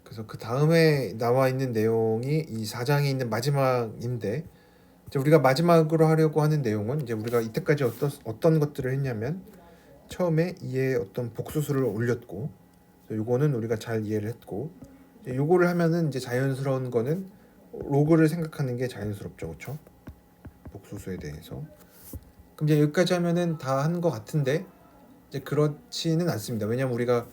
[SPEAKER 1] 그래서 그 다음에 나와 있는 내용이 이 4장에 있는 마지막인데 이제 우리가 마지막으로 하려고 하는 내용은 이제 우리가 이때까지 어떤 것들을 했냐면 처음에 이의 어떤 복소수를 올렸고 요거는 우리가 잘 이해를 했고 요거를 하면은 이제 자연스러운 거는 로그를 생각하는 게 자연스럽죠, 그렇죠? 복소수에 대해서. 그럼 이제 여기까지 하면은 다 한 것 같은데 이제 그렇지는 않습니다. 왜냐면 우리가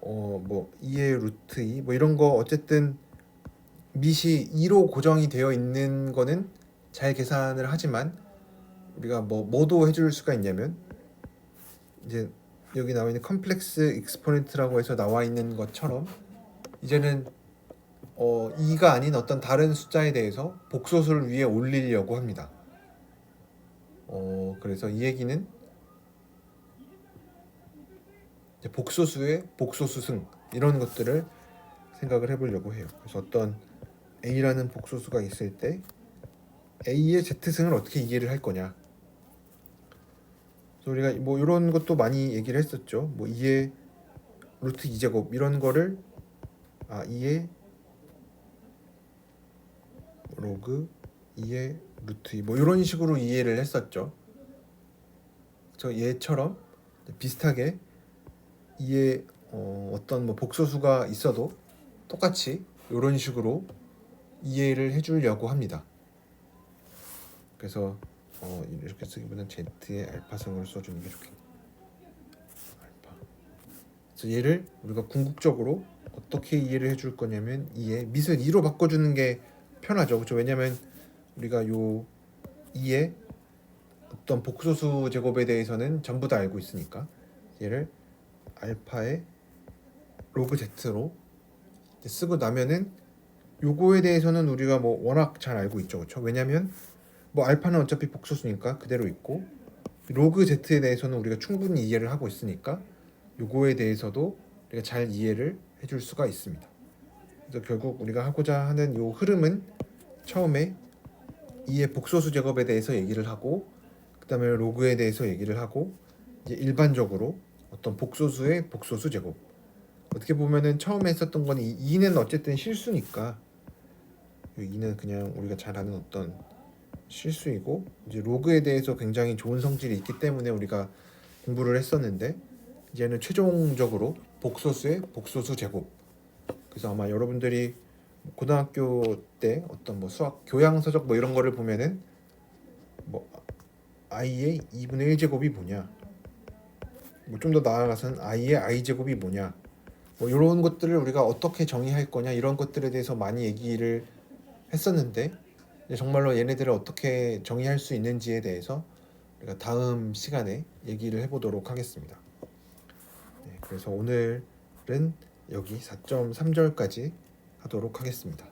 [SPEAKER 1] 뭐 2의 루트 2 뭐 이런 거 어쨌든 밑이 2로 고정이 되어 있는 거는 잘 계산을 하지만 우리가 뭐도 해줄 수가 있냐면 이제 여기 나와 있는 컴플렉스 익스포넨트라고 해서 나와 있는 것처럼 이제는 2가 아닌 어떤 다른 숫자에 대해서 복소수를 위에 올리려고 합니다. 그래서 이 얘기는 복소수의 복소수승 이런 것들을 생각을 해보려고 해요. 그래서 어떤 A라는 복소수가 있을 때 A의 Z승을 어떻게 이해를 할 거냐. 그래서 우리가 뭐 이런 것도 많이 얘기를 했었죠. 뭐 2의 루트 2제곱 이런 거를 2의 로그 2의 루트 2 뭐 이런 식으로 이해를 했었죠. 저 얘처럼 비슷하게 2의 어떤 뭐 복소수가 있어도 똑같이 이런 식으로 이해를 해주려고 합니다. 그래서 이렇게 쓰기보다는 z의 알파성을 써주는 게 좋겠네요. 알파. 그래서 얘를 우리가 궁극적으로 어떻게 이해를 해줄 거냐면 2의 밑을 2로 바꿔주는 게 편하죠. 그렇죠? 왜냐면 우리가 요 2의 어떤 복소수 제곱에 대해서는 전부 다 알고 있으니까 얘를 알파의 로그 z로 쓰고 나면은 요거에 대해서는 우리가 뭐 워낙 잘 알고 있죠. 그렇죠? 왜냐면 뭐 알파는 어차피 복소수니까 그대로 있고 로그 z에 대해서는 우리가 충분히 이해를 하고 있으니까 요거에 대해서도 우리가 잘 이해를 해줄 수가 있습니다. 그래서 결국 우리가 하고자 하는 요 흐름은 처음에 2의 복소수 제곱에 대해서 얘기를 하고 그 다음에 로그에 대해서 얘기를 하고 이제 일반적으로 어떤 복소수의 복소수 제곱 어떻게 보면은 처음에 했었던 건 2는 어쨌든 실수니까 그리고 2는 그냥 우리가 잘 아는 어떤 실수이고, 이제 로그에 대해서 굉장히 좋은 성질이 있기 때문에 우리가 공부를 했었는데, 이제는 최종적으로 복소수의 복소수 제곱. 그래서 아마 여러분들이 고등학교 때 어떤 뭐 수학 교양 서적 뭐 이런 거를 보면은 뭐 i의 2분의 1 제곱이 뭐냐, 뭐 좀 더 나아가서는 i의 i 제곱이 뭐냐, 뭐 이런 것들을 우리가 어떻게 정의할 거냐, 이런 것들에 대해서 많이 얘기를 했었는데, 이제 정말로 얘네들을 어떻게 정의할 수 있는지에 대해서 우리가 다음 시간에 얘기를 해보도록 하겠습니다. 네, 그래서 오늘은 여기 4.3절까지 하도록 하겠습니다.